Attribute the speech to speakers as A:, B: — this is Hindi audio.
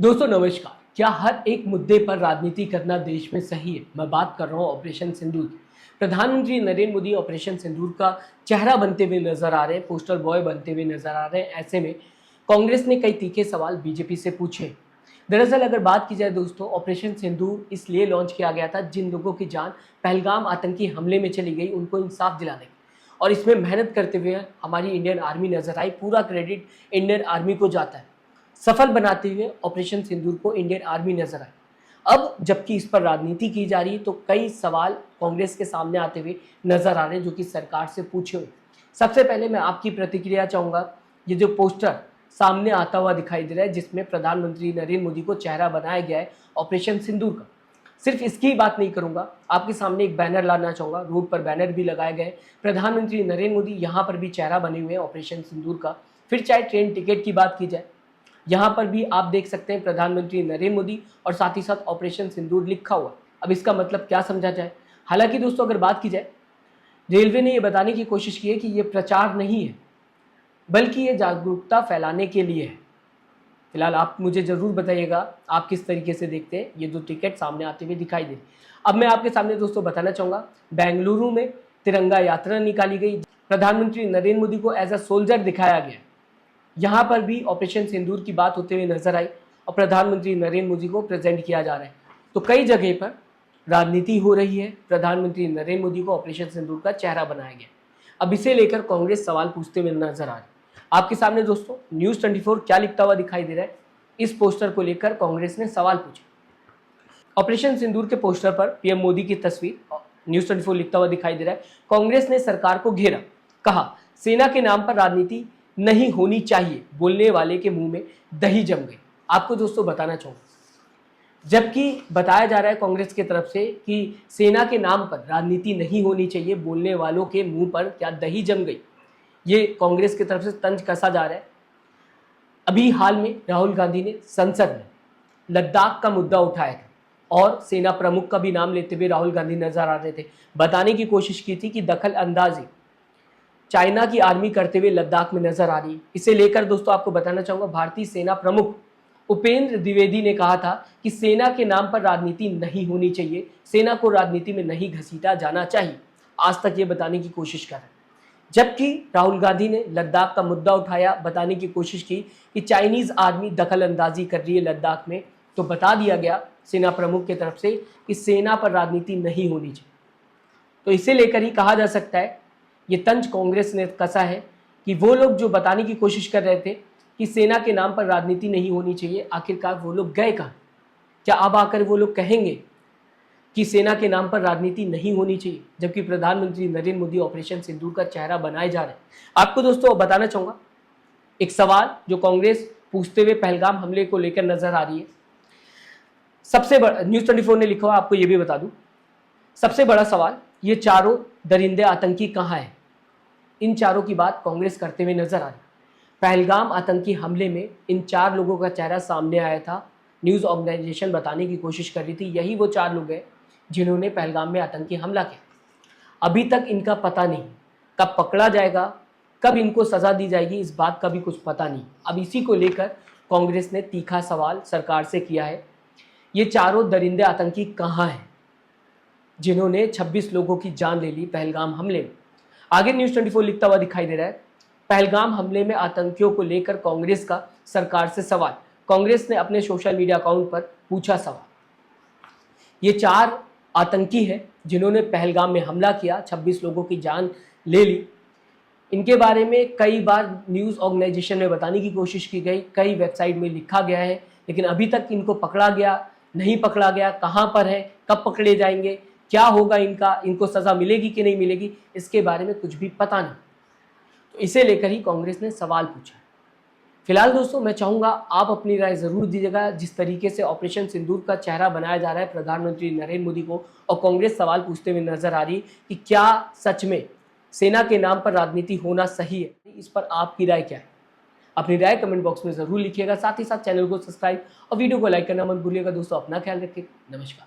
A: दोस्तों नमस्कार। क्या हर एक मुद्दे पर राजनीति करना देश में सही है? मैं बात कर रहा हूँ ऑपरेशन सिंदूर की। प्रधानमंत्री नरेंद्र मोदी ऑपरेशन सिंदूर का चेहरा बनते हुए नजर आ रहे हैं, पोस्टर बॉय बनते हुए नजर आ रहे हैं। ऐसे में कांग्रेस ने कई तीखे सवाल बीजेपी से पूछे। दरअसल अगर बात की जाए दोस्तों, ऑपरेशन सिंदूर इसलिए लॉन्च किया गया था जिन लोगों की जान पहलगाम आतंकी हमले में चली गई उनको इंसाफ दिलाने की, और इसमें मेहनत करते हुए हमारी इंडियन आर्मी नजर आई। पूरा क्रेडिट इंडियन आर्मी को जाता है। सफल बनाते हुए ऑपरेशन सिंदूर को इंडियन आर्मी नजर आई। अब जबकि इस पर राजनीति की जा रही है तो कई सवाल कांग्रेस के सामने आते हुए नजर आ रहे हैं जो कि सरकार से पूछे हुए। सबसे पहले मैं आपकी प्रतिक्रिया चाहूंगा। ये जो पोस्टर सामने आता हुआ दिखाई दे रहा है जिसमें प्रधानमंत्री नरेंद्र मोदी को चेहरा बनाया गया है ऑपरेशन सिंदूर का, सिर्फ इसकी बात नहीं करूंगा, आपके सामने एक बैनर लाना चाहूंगा। रोड पर बैनर भी लगाए गए, प्रधानमंत्री नरेंद्र मोदी यहाँ पर भी चेहरा बने हुए हैं ऑपरेशन सिंदूर का। फिर चाहे ट्रेन टिकट की बात की जाए, यहाँ पर भी आप देख सकते हैं प्रधानमंत्री नरेंद्र मोदी और साथ ही साथ ऑपरेशन सिंदूर लिखा हुआ। अब इसका मतलब क्या समझा जाए? हालांकि दोस्तों अगर बात की जाए, रेलवे ने यह बताने की कोशिश की है कि यह प्रचार नहीं है बल्कि ये जागरूकता फैलाने के लिए है। फिलहाल आप मुझे जरूर बताइएगा आप किस तरीके से देखते हैं ये जो टिकट सामने आते हुए दिखाई दे। अब मैं आपके सामने दोस्तों बताना चाहूंगा, बेंगलुरु में तिरंगा यात्रा निकाली गई, प्रधानमंत्री नरेंद्र मोदी को एज अ सोल्जर दिखाया गया। यहाँ पर भी ऑपरेशन सिंदूर की बात होते हुए नजर आई और प्रधानमंत्री नरेंद्र मोदी को प्रेजेंट किया जा रहा है। तो कई जगह पर राजनीति हो रही है, प्रधानमंत्री नरेंद्र मोदी को ऑपरेशन सिंदूर का चेहरा बनाया गया। अब इसे लेकर कांग्रेस सवाल पूछते हुए नजर आ रही है। आपके सामने दोस्तों न्यूज़ 24 क्या लिखता हुआ दिखाई दे रहा है। इस पोस्टर को लेकर कांग्रेस ने सवाल पूछे। ऑपरेशन सिंदूर के पोस्टर पर पीएम मोदी की तस्वीर न्यूज़ 24 लिखता हुआ दिखाई दे रहा है। कांग्रेस ने सरकार को घेरा, कहा सेना के नाम पर राजनीति नहीं होनी चाहिए, बोलने वाले के मुंह में दही जम गई। आपको दोस्तों बताना चाहूंगा, जबकि बताया जा रहा है कांग्रेस की तरफ से कि सेना के नाम पर राजनीति नहीं होनी चाहिए, बोलने वालों के मुंह पर क्या दही जम गई, ये कांग्रेस की तरफ से तंज कसा जा रहा है। अभी हाल में राहुल गांधी ने संसद में लद्दाख का मुद्दा उठाया था और सेना प्रमुख का भी नाम लेते हुए राहुल गांधी नजर आ रहे थे। बताने की कोशिश की थी कि दखल अंदाजी चाइना की आर्मी करते हुए लद्दाख में नजर आ रही है। इसे लेकर दोस्तों आपको बताना चाहूंगा, भारतीय सेना प्रमुख उपेंद्र द्विवेदी ने कहा था कि सेना के नाम पर राजनीति नहीं होनी चाहिए, सेना को राजनीति में नहीं घसीटा जाना चाहिए। आज तक ये बताने की कोशिश कर रहे हैं, जबकि राहुल गांधी ने लद्दाख का मुद्दा उठाया, बताने की कोशिश की कि चाइनीज आर्मी दखल अंदाजी कर रही है लद्दाख में। तो बता दिया गया सेना प्रमुख की तरफ से कि सेना पर राजनीति नहीं होनी चाहिए। तो इसे लेकर ही कहा जा सकता है ये तंज कांग्रेस ने कसा है कि वो लोग जो बताने की कोशिश कर रहे थे कि सेना के नाम पर राजनीति नहीं होनी चाहिए, आखिरकार वो लोग गए कहाँ? क्या अब आकर वो लोग कहेंगे कि सेना के नाम पर राजनीति नहीं होनी चाहिए, जबकि प्रधानमंत्री नरेंद्र मोदी ऑपरेशन सिंदूर का चेहरा बनाए जा रहे हैं? आपको दोस्तों बताना चाहूंगा एक सवाल जो कांग्रेस पूछते हुए पहलगाम हमले को लेकर नजर आ रही है। सबसे बड़ा न्यूज़ 24 ने लिखा हुआ, आपको यह भी बता दूं, सबसे बड़ा सवाल, ये चारों दरिंदे आतंकी कहाँ है? इन चारों की बात कांग्रेस करते हुए नजर आ रही। पहलगाम आतंकी हमले में इन 4 लोगों का चेहरा सामने आया था। न्यूज़ ऑर्गेनाइजेशन बताने की कोशिश कर रही थी यही वो 4 लोग हैं जिन्होंने पहलगाम में आतंकी हमला किया। अभी तक इनका पता नहीं, कब पकड़ा जाएगा, कब इनको सजा दी जाएगी, इस बात का भी कुछ पता नहीं। अब इसी को लेकर कांग्रेस ने तीखा सवाल सरकार से किया है, ये चारों दरिंदे आतंकी कहाँ हैं जिन्होंने 26 लोगों की जान ले ली पहलगाम हमले में? आगे न्यूज़ 24 लिखता हुआ दिखाई दे रहा है, पहलगाम हमले में आतंकियों को लेकर कांग्रेस का सरकार से सवाल। कांग्रेस ने अपने सोशल मीडिया अकाउंट पर पूछा सवाल। ये 4 आतंकी हैं जिन्होंने पहलगाम में हमला किया, 26 लोगों की जान ले ली। इनके बारे में कई बार न्यूज़ ऑर्गेनाइजेशन में बताने की कोशिश की गई, कई वेबसाइट में लिखा गया है, लेकिन अभी तक इनको पकड़ा गया नहीं पकड़ा गया, कहाँ पर है, कब पकड़े जाएंगे, क्या होगा इनको सजा मिलेगी कि नहीं मिलेगी, इसके बारे में कुछ भी पता नहीं। तो इसे लेकर ही कांग्रेस ने सवाल पूछा। फिलहाल दोस्तों मैं चाहूंगा आप अपनी राय जरूर दीजिएगा। जिस तरीके से ऑपरेशन सिंदूर का चेहरा बनाया जा रहा है प्रधानमंत्री नरेंद्र मोदी को और कांग्रेस सवाल पूछते हुए नजर आ रही कि क्या सच में सेना के नाम पर राजनीति होना सही है, इस पर आपकी राय क्या है? अपनी राय कमेंट बॉक्स में जरूर लिखिएगा। साथ ही साथ चैनल को सब्सक्राइब और वीडियो को लाइक करना मत भूलिएगा। दोस्तों अपना ख्याल रखिए। नमस्कार।